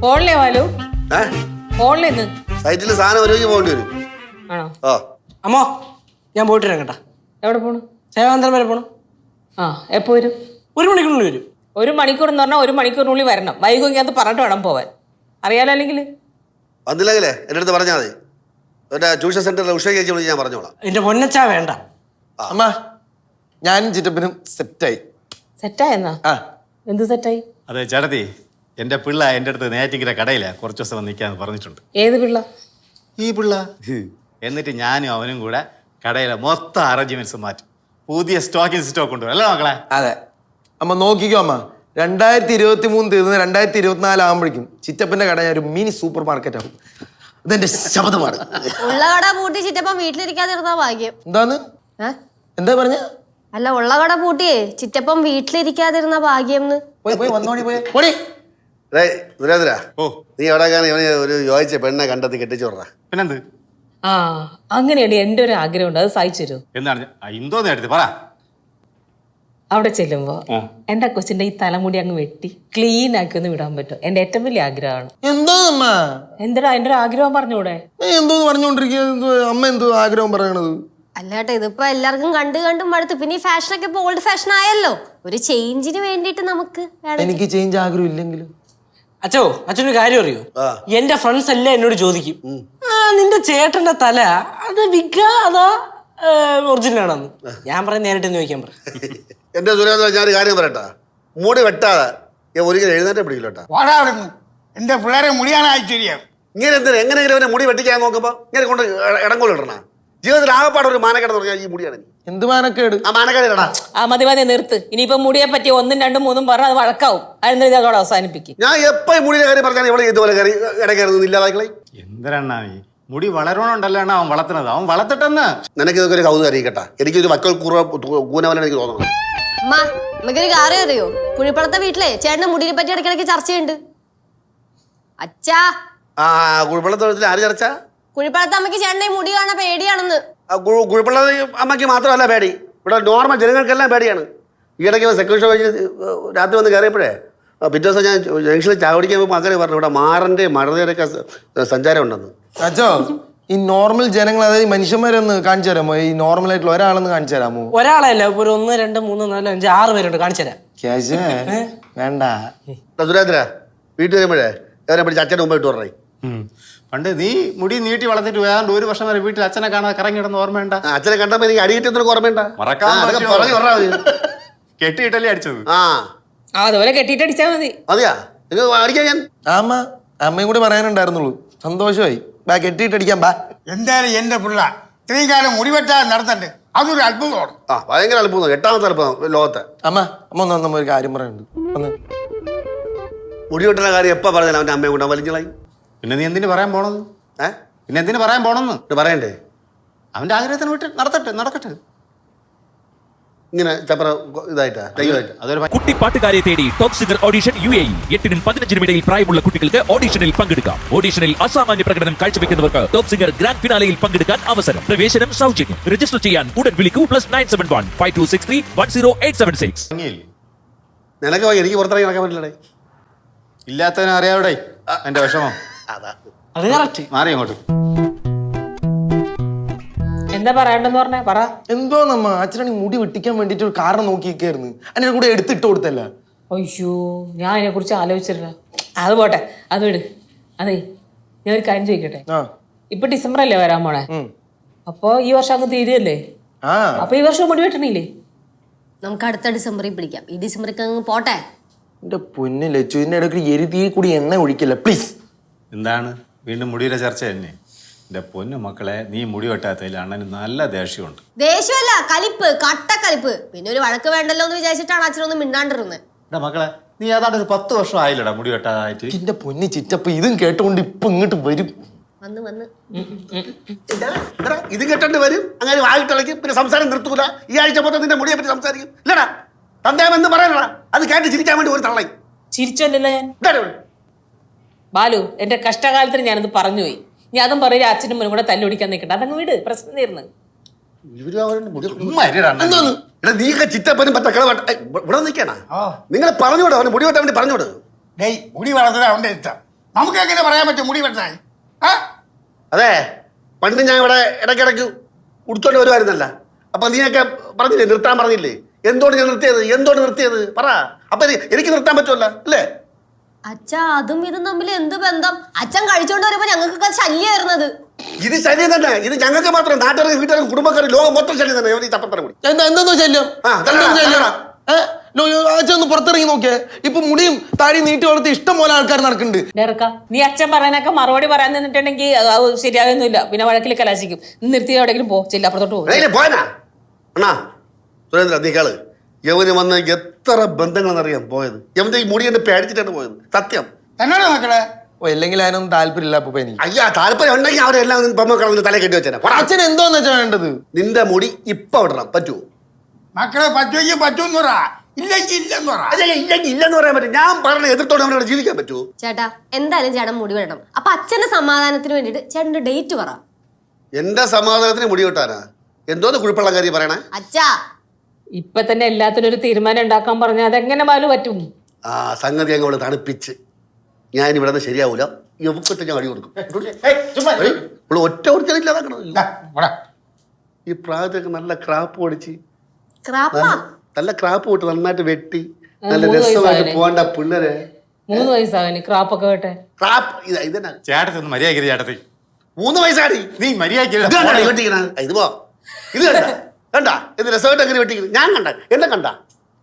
ഫോണിലേ വാലു ഫോണിലേന്ന് സൈറ്റിൽ സാധനം ഒരുങ്ങി പോകേണ്ടി വരും. ആണോ? ഓ അമ്മോ ഞാൻ പോയിട്ട് വരാം കേട്ടാ. എവിടെ പോണു? സേവാന്തരം വരെ പോണം. ആ എപ്പോ വരും? 1 മണിക്കൂറിനുള്ളിൽ വരും. 1 മണിക്കൂർ എന്ന് പറഞ്ഞാൽ 1 മണിക്കൂറിനുള്ളിൽ വരണം. വൈകുമെങ്കിൽ അത് പറഞ്ഞിട്ട് വേണം പോവാൻ. അറിയാലോ അല്ലെങ്കിൽ വന്നില്ലെങ്കിലേ എൻ്റെ അടുത്ത് പറഞ്ഞാൽ മതി. എൻ്റെ ട്യൂഷൻ സെന്ററിൽ ഉഷ ചേച്ചി വിളിച്ച് ഞാൻ പറഞ്ഞോളാം. എന്റെ പൊന്നച്ചാ വേണ്ട. അമ്മ ഞാനും ചിറ്റപ്പനും സെറ്റായി. സെറ്റായെന്നാ? എന്ത് സെറ്റായി? അതെ ചേട്ടത്തി, എൻ്റെ പിള്ള എൻ്റെ അടുത്ത് നേറ്റിങ്ങിൻ്റെ കടയിലാണ് കുറച്ച് ദിവസം വന്ന് നിൽക്കാന്ന് പറഞ്ഞിട്ടുണ്ട്. ഏത് പിള്ള? ഈ പിള്ള. എന്നിട്ട് ഞാനും അവനും കൂടെ കടയിലെ മൊത്തം അറേഞ്ച്മെന്റ്സ് മാറ്റും. പുതിയ സ്റ്റോക്ക് കൊണ്ടുവരും അല്ലേ മക്കളെ? അതെ അമ്മ നോക്കിക്കോ അമ്മ, 2023 തീർന്ന് 2024 ആകുമ്പോഴേക്കും ചിറ്റപ്പന്റെ കട ഞാൻ ഒരു മിനി സൂപ്പർ മാർക്കറ്റ് ആവും. അതെന്റെ ശബ്ദമാണ്. ഉള്ള കട പൂട്ടി ചിറ്റപ്പൻ വീട്ടിലിരിക്കാതിരുന്നാ ഭാഗ്യം. എന്താന്ന് എന്താ പറഞ്ഞ? അല്ല, ഉള്ള കട പൂട്ടിയേ ചിറ്റപ്പൻ വീട്ടിലിരിക്കാതിരുന്ന ഭാഗ്യം. പോയി വന്നോടി പോയി. സുരേന്ദ്ര, ഓ നീ എവിടെ ഇവന് ഒരു യോജിച്ച പെണ്ണെ കണ്ടെത്തി കെട്ടിച്ചു വിടറാ. പിന്നെന്ത്? ആ അങ്ങനെയാണ് എൻ്റെ ഒരു ആഗ്രഹമുണ്ട്. അത് സാധിച്ചു തരുമോ? എന്താണ് എന്തോന്ന് എടുത്ത് പറ. അവിടെ ചെല്ലുമ്പോ എന്റെ കൊച്ചിന്റെ ഈ തലമുടി അങ്ങ് വെട്ടി ക്ലീൻ ആക്കി ഒന്ന് വിടാൻ പറ്റും. എന്റെ ഏറ്റവും വലിയ ആഗ്രഹമാണ്. എന്തോന്നമ്മ? എന്താ എന്റെ ഒരു ആഗ്രഹം പറഞ്ഞൂടെ? എന്തോന്ന് പറഞ്ഞോണ്ടിരിക്കുക അമ്മ? എന്തോ ആഗ്രഹം പറയണത്? അല്ലാട്ടെ, ഇതിപ്പോ എല്ലാവർക്കും കണ്ടും മടുത്ത്. പിന്നെ ഈ ഫാഷനൊക്കെ ഇപ്പൊ ഓൾഡ് ഫാഷൻ ആയല്ലോ. ഒരു ചേഞ്ചിന് വേണ്ടിട്ട് നമുക്ക് എനിക്ക് ചേഞ്ച് ആഗ്രഹം ഇല്ലെങ്കിലും അച്ഛനൊരു കാര്യം അറിയോ? എന്റെ ഫ്രണ്ട്സ് എല്ലാം എന്നോട് ചോദിക്കും, നിന്റെ ചേട്ടന്റെ തല അത് വിഗ അതാ ഒറിജിനൽ ആണെന്ന്. ഞാൻ പറയാൻ നേരിട്ട് ചോദിക്കാൻ പറ. എന്റെ സുരേന്ദ്ര, ഞാനൊരു കാര്യം പറയട്ടാ, മുടി വെട്ടാതെ ഒരിക്കലും എഴുന്നേറ്റം പിടിക്കില്ലോട്ടാ. വാടാവിടുന്ന് എന്റെ പിള്ളേരെ മുടിയാണ് അയച്ചിരിക്കാം. ഇങ്ങനെ എന്തിനാ എങ്ങനെയെങ്കിലും മുടി വെട്ടിക്കാൻ നോക്കുമ്പോ ഇങ്ങനെ കൊണ്ട് ഇടങ്കോളിടണ. ജീവിതത്തിൽ ആകപ്പാട് ഒരു മാനക്കേട് തുടങ്ങിയ ഈ മുടിയാണ്. എന്ത് മാനക്കേട്? ആ മാനക്കേട് ഇടടാ. ആ മതി നിർത്ത്. ഇനിയിപ്പോ മുടിയെ പറ്റി 1, 2, 3 പറഞ്ഞാൽ അത് വഴക്കാവും. അതിന് ഇതോടെ അവസാനിപ്പിക്കും. ഞാൻ എപ്പോ ഈ മുടിയുടെ കാര്യം പറഞ്ഞാൽ ഇവിടെ ഇതുപോലെ കയറി ഇടകയറുന്നു ഇല്ലാതാക്കളെ. എന്തിനാ നീ മുടി വളരണോണ്ടല്ലോ അവൻ വളർത്തുന്നത്. അവൻ വളർത്തിട്ടെന്ന്. നിനക്ക് ഇതൊക്കെ ഒരു കൗതുകം അറിയിക്കട്ടാ. എനിക്കൊരു വക്കൽ കൂനവനെ എനിക്ക് തോന്നുന്നു. അമ്മ, നമുക്കൊരു കാര്യം അറിയോ? കുഴിപ്പടത്തെ വീട്ടിലെ ചേട്ടന്റെ മുടിയെ പറ്റി ഇടയ്ക്കിടയ്ക്ക് ചർച്ചയുണ്ട്. അച്ഛാ, ആ കുഴിപ്പള്ളത്തിൽ ആര് ചർച്ച? കുഴിപ്പടത്തെ അമ്മയ്ക്ക് ചേട്ടന്റെ മുടി കാണാൻ പേടിയാണെന്ന്. കുഴിപ്പള്ള അമ്മയ്ക്ക് മാത്രമല്ല പേടി, ഇവിടെ നോർമൽ ജനങ്ങൾക്കെല്ലാം പേടിയാണ്. ഈയിടയ്ക്ക് സെക്യൂരിറ്റി ഷോ കഴിഞ്ഞ് രാത്രി വന്ന് കയറിയപ്പോഴേ പിറ്റേ ദിവസം ഞാൻ ജംഗ്ഷനിൽ ചാവടിക്കാൻ പോകുമ്പോൾ അങ്ങനെ പറഞ്ഞു ഇവിടെ മാറിന്റെ മഴയുടെയൊക്കെ സഞ്ചാരം ഉണ്ടെന്ന്. അച്ഛോ, ഈ നോർമൽ ജനങ്ങൾ, അതായത് മനുഷ്യന്മാരൊന്ന് കാണിച്ചു തരാമോ? ഈ നോർമൽ ആയിട്ടുള്ള ഒരാളൊന്ന് കാണിച്ചു തരാമോ? ഒരാളല്ല, ഇപ്പൊ ഒരു 1, 2, 3, 4, 5, 6 പേരുണ്ട്. കാണിച്ചു തരാം. ക്യാഷ് വേണ്ട. സുരേന്ദ്ര, വീട്ടിൽ വരുമ്പോഴേ അവരെ പിടിച്ച് അച്ഛൻ്റെ മുമ്പ് ഇട്ട് പറഞ്ഞേ. പണ്ട് നീ മുടി നീട്ടി വളർത്തിട്ട് വേണ്ട 1 വർഷം വരെ വീട്ടിൽ അച്ഛനെ കാണാതെ കറങ്ങിടുന്ന ഓർമ്മയുണ്ട? അച്ഛനെ കണ്ടപ്പോ എനിക്ക് അടിയിട്ടൊന്നും ഓർമ്മയുണ്ട. കെട്ടിയിട്ടല്ലേ അടിച്ചത്? അതുപോലെ കെട്ടിയിട്ട് അടിച്ചാൽ മതി. അതെയാ അടിക്കാൻ ഞാൻ ആമ്മ അമ്മയും കൂടി പറയാനുണ്ടായിരുന്നുള്ളൂ. സന്തോഷമായി. ബാ കെട്ടിയിട്ട് അടിക്കാൻ ബാ. എന്തായാലും എന്റെ പിള്ള ഇത്രയും കാലം മുടിവെട്ടാൻ നടത്തണ്ട്, അതൊരു അത്ഭുതമാണ്. ഭയങ്കര അത്ഭുതം. 8ാമത്തെ അത്ഭുതം ലോകത്തെ. അമ്മ ഒന്ന് ഒരു കാര്യം പറയാനുണ്ട്. മുടി വെട്ടുന്ന കാര്യം എപ്പോ പറഞ്ഞാൽ അവന്റെ അമ്മയെ കൊണ്ടാ വലിഞ്ഞളായി. പിന്നെ നീ എന്തിനു പറയാൻ പോണെന്ന്? പിന്നെ എന്തിനു പറയാൻ പോണെന്ന് പറയണ്ടേ? അവന്റെ ആഗ്രഹത്തിന് വിട്ട് നടക്കട്ടെ. ഇങ്ങനെ ചപ്പറ ഇതായിട്ടാ അതൊരു കുട്ടി പാട്ടുകാരെ തേടി ടോപ്പ് സിംഗർ ഓഡിഷൻ UAE. 8-നും 15-നും ഇടയിൽ പ്രായമുള്ള കുട്ടികൾക്ക് ഓഡിഷനിൽ പങ്കെടുക്കാം. ഓഡിഷനിൽ അസാമാന്യ പ്രകടനം കാഴ്ചവെക്കുന്നവർക്ക് ടോപ്പ് സിംഗർ ഗ്രാൻഡ് ഫിനാലയിൽ പങ്കെടുക്കാൻ അവസരം. പ്രവേശനം സൗജന്യം. രജിസ്റ്റർ ചെയ്യാൻ ഉടൻ വിളിക്കൂ. +971 5263 10876. നിനക്ക് എനിക്ക് പുറത്തിറങ്ങി നടക്കാൻ പറ്റില്ലേ? ഇല്ലാത്തവനും അറിയാവിടെ എന്റെ വിഷമം. അത് കറക്റ്റ്. മാറി അങ്ങോട്ട്. എന്താ പറയണ്ടെന്ന് പറഞ്ഞേ പറ. എന്തോ നമ്മ അച്ഛനാണ് മുടി വെട്ടിക്കാൻ വേണ്ടിട്ട് ഒരു കാരണം നോക്കിയിരിക്കായിരുന്നു. അതിന്റെ കൂടെ എടുത്തിട്ട് കൊടുത്തല്ല. അയ്യോ, ഞാൻ അതിനെ കുറിച്ച് ആലോചിച്ചിട്ടില്ല. അത് പോട്ടെ, അത് വിട്. അതെ, ഞാൻ ഒരു കാര്യം ചോദിക്കട്ടെ. ഇപ്പൊ ഡിസംബർ അല്ലേ വരാൻ പോണേ? അപ്പൊ ഈ വർഷം അങ്ങ് തീരുകയല്ലേ? അപ്പൊ ഈ വർഷം മുടി വെട്ടണില്ലേ? നമുക്ക് അടുത്ത ഡിസംബറിൽ പിടിക്കാം. ഈ ഡിസംബറിൽ അങ്ങ് പോട്ടെ. എന്റെ പൊന്നു ലച്ചു, ഇതിന്റെ ഇടയ്ക്ക് എരുതിയെ കൂടി എണ്ണ ഒഴിക്കില്ല പ്ലീസ്. എന്താണ് വീണ്ടും മുടിയുടെ ചർച്ച തന്നെ? എന്റെ പൊന്നു മക്കളെ, നീ മുടി വെട്ടാത്തതിൽ അണ്ണന് നല്ല ദേഷ്യമണ്ട്. ദേഷ്യമല്ല, കലിപ്പ്, കട്ടക്കലിപ്പ്. പിന്നെ ഒരു വഴക്ക് വേണ്ടല്ലോ എന്ന് വിചാരിച്ചിട്ടാണ് അച്ഛനൊന്നും മിണ്ടാണ്ടിരുന്നത്. എടാ മക്കളെ, നീ ഏതാണ്ട് ഒരു 10 വർഷം ആയില്ലടാ മുടി വെട്ടാതായിട്ട്. എന്റെ പൊന്നു ചിറ്റപ്പ, ഇതും കേട്ടുകൊണ്ട് ഇപ്പൊ ഇങ്ങോട്ട് വരും. വന്ന് ഇത് കേട്ടോണ്ട് വരും. അങ്ങനെ വായിട്ടിളക്കും. പിന്നെ സംസാരം നിർത്തൂല. ഈ ആഴ്ച മൊത്തം നിന്റെ മുടിയെ പറ്റി സംസാരിക്കും. ഇല്ലടാ, തന്തേമെന്ന് പറയണടാ. അത് കേട്ട് ചിരിക്കാൻ വേണ്ടി ഒരു തള്ളയും ചിരിച്ചല്ലോ ഞാൻ. ബാലു, എന്റെ കഷ്ടകാലത്തിന് ഞാനത് പറഞ്ഞുപോയി. ഞാൻ അതും പറയും അച്ഛനും മുന്നും കൂടെ തല്ലുപിടിക്കാൻ നിൽക്കണ്ട. അതങ്ങ് വീട്, പ്രശ്നം തീർന്ന്. നീക്ക ചിറ്റപ്പനും ഇവിടെ നിൽക്കണ. നിങ്ങൾ പറഞ്ഞോട്, അവന് മുടി വെട്ടാൻ വേണ്ടി പറഞ്ഞോട്. മുടി വളർത്തുന്നത് അവന്റെ ഇഷ്ടം. നമുക്ക് എങ്ങനെ പറയാൻ പറ്റും മുടി വെട്ടാൻ? ആ അതെ, പണ്ട് ഞാൻ ഇവിടെ ഇടയ്ക്കിടയ്ക്ക് ഉടുത്തോണ്ട് വരുമായിരുന്നല്ല. അപ്പൊ നീയൊക്കെ പറഞ്ഞില്ലേ, നിർത്താൻ പറഞ്ഞില്ലേ? എന്തുകൊണ്ട് ഞാൻ നിർത്തിയത് പറ. അപ്പൊ എനിക്ക് നിർത്താൻ പറ്റുമല്ല അല്ലേ? അച്ഛാ, അതും ഇതും തമ്മിൽ എന്ത് ബന്ധം? അച്ഛൻ കഴിച്ചോണ്ട് വരുമ്പോ ഞങ്ങൾക്ക് ശല്യമായിരുന്നത്. ഇത് ശല്യം തന്നെ. ഇത് ഞങ്ങൾക്ക് മാത്രം, നാട്ടുകാർക്ക്, വീട്ടുകാർക്ക്, കുടുംബക്കാർക്ക്, ലോകം മൊത്തം ശല്യം തന്നെ. ഈ തപ്പത്തറ മുടി എന്തോ ശല്യം? അച്ഛൻ ഒന്ന് പുറത്തിറങ്ങി നോക്കിയേ. ഇപ്പൊ മുടിയും താടി നീട്ടി വളർത്തി ഇഷ്ടം പോലെ ആൾക്കാർ നടക്കുന്നുണ്ട്. ഡേർക്ക, നീ അച്ഛൻ പറയാനൊക്കെ മറുപടി പറയാൻ നിന്നിട്ടുണ്ടെങ്കിൽ അത് ശരിയാകുന്നില്ല. പിന്നെ വഴക്കിൽ കലാശിക്കും. നിർത്തി എവിടെയെങ്കിലും പോ, ചെല്ല അപ്പുറത്തോട്ട് പോകും. പോയനാ അണ്ണാ സുരേന്ദ്ര, നീ കേള്. യവന് വന്ന് എത്ര ബന്ധങ്ങളെന്നറിയാം പോയത്. യവന്റെ ഈ മുടി എന്നെ പേടിച്ചിട്ടാണ് പോയത്. സത്യം എന്നാണ് മക്കളെ? അല്ലെങ്കിൽ അതിനൊന്നും താല്പര്യമില്ല അപ്പൊ എനിക്ക്. അയ്യാ, താല്പര്യം ഉണ്ടെങ്കിൽ അവരെല്ലാം പെമ്മക്കളെ തല കെട്ടി വെച്ചാൽ അച്ഛൻ എന്തോന്ന് വെച്ചാ വേണ്ടത്? നിന്റെ മുടി ഇപ്പൊ വിടണം. പറ്റുമോ? മക്കളെ പറ്റുമെങ്കിൽ പറ്റൂന്ന് പറ, ഇല്ലെങ്കിൽ ഇല്ലെന്ന് പറ. ഇല്ലെന്ന് പറയാൻ പറ്റും. ഞാൻ പറഞ്ഞ എതിർത്തോടെ അവനോട് ജീവിക്കാൻ പറ്റുമോ? ചേട്ടാ, എന്തായാലും ചേട്ടൻ മുടി വെട്ടണം. അപ്പൊ അച്ഛന്റെ സമാധാനത്തിന് വേണ്ടിട്ട് ചേട്ടന്റെ ഡേറ്റ് പറ. എന്റെ സമാധാനത്തിന് മുടി വെട്ടാനാ? എന്തോന്ന് കുഴപ്പമുള്ള കാര്യം പറയണേ? അച്ഛാ, ഇപ്പൊ തന്നെ എല്ലാത്തിനും ഒരു തീരുമാനം ഉണ്ടാക്കാൻ പറഞ്ഞാൽ അതെങ്ങനെ മാലു പറ്റും? ആ സംഗതി അങ്ങ് അവള് തണുപ്പിച്ച് ഞാൻ ഇവിടെ നിന്ന് ശരിയാവൂല. എവക്കൊട്ട് ഞാൻ അടി കൊടുക്കും. ഇവിടെ ഒറ്റ ഒരുത്തരില്ലാതാക്കണമില്ല. ദാ, പോടാ. ഈ പ്രായത്തൊക്കെ നല്ല ക്രാപ്പ് ഓടിച്ച് ക്രാപ്പാ? നല്ല ക്രാപ്പ് പോട്ട് നന്നായിട്ട് വെട്ടി നല്ല 3 രസമായിട്ട് വയസ്സായല്ലേ? പോകേണ്ട പിള്ളേരെ 3 വയസ്സാവന് ക്രാപ്പൊക്കെ കേട്ടെ. ക്രാപ്പ് ഇതെന്നാ ചേട്ടത്തി ഒന്ന് മര്യാദ ചേട്ടത്തി. 3 വയസ്സാടി. നീ മര്യാദ വെട്ടിക്കണ ഇത് പോ. ഇത് കണ്ട ഇത് രസമായിട്ട് അങ്ങനെ വെട്ടിക്കുന്നത് ഞാൻ കണ്ട. എന്നെ കണ്ട,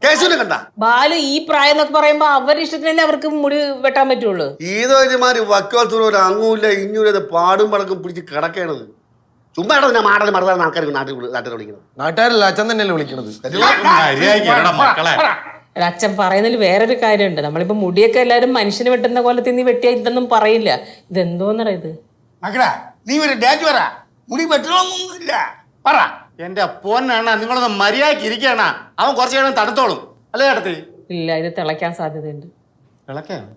കേശുവിനെ കണ്ട. ബാലു, ഈ പ്രായം എന്നൊക്കെ പറയുമ്പോ അവരുടെ ഇഷ്ടത്തിനല്ലേ അവർക്ക് മുടി വെട്ടാൻ പറ്റുള്ളൂ. ഈതോമാര് വക്കോത്തൂര് അങ്ങൂല്ല ഇഞ്ഞൂല പാടും പടക്കും പിടിച്ച് കിടക്കണത്. ചുമ്മാ ഞാൻ മാടൽ മറന്നാണ് ആൾക്കാർക്ക് നാട്ടിൽ വിളിക്കുന്നത്. നാട്ടുകാരല്ല, അച്ഛൻ തന്നെയല്ലേ വിളിക്കണത്. മര്യാദ മക്കളെ. ഒരു അച്ഛൻ പറയുന്നതിൽ വേറൊരു കാര്യമുണ്ട്. നമ്മളിപ്പോ മുടിയൊക്കെ എല്ലാവരും മനുഷ്യന് വെട്ടുന്ന കൊല്ലത്തിൽ നീ വെട്ടിയ ഇതൊന്നും പറയില്ല. ഇതെന്തോന്നറ ഇത്? മക്കളെ, നീ ഒരു ഡേറ്റ് പറ. മുടി വെട്ടണമെന്നൊന്നുമില്ല, പറ. എന്റെ പൊന്നാണ്, നിങ്ങളൊന്ന് മര്യാദക്ക് ഇരിക്കണ. അവൻ കുറച്ച് കഴിയുമ്പോൾ തണുത്തോളും അല്ലേ ചേട്ടത്തി? ഇല്ല, ഇത് തിളയ്ക്കാൻ സാധ്യതയുണ്ട്. വിളക്കാണ്.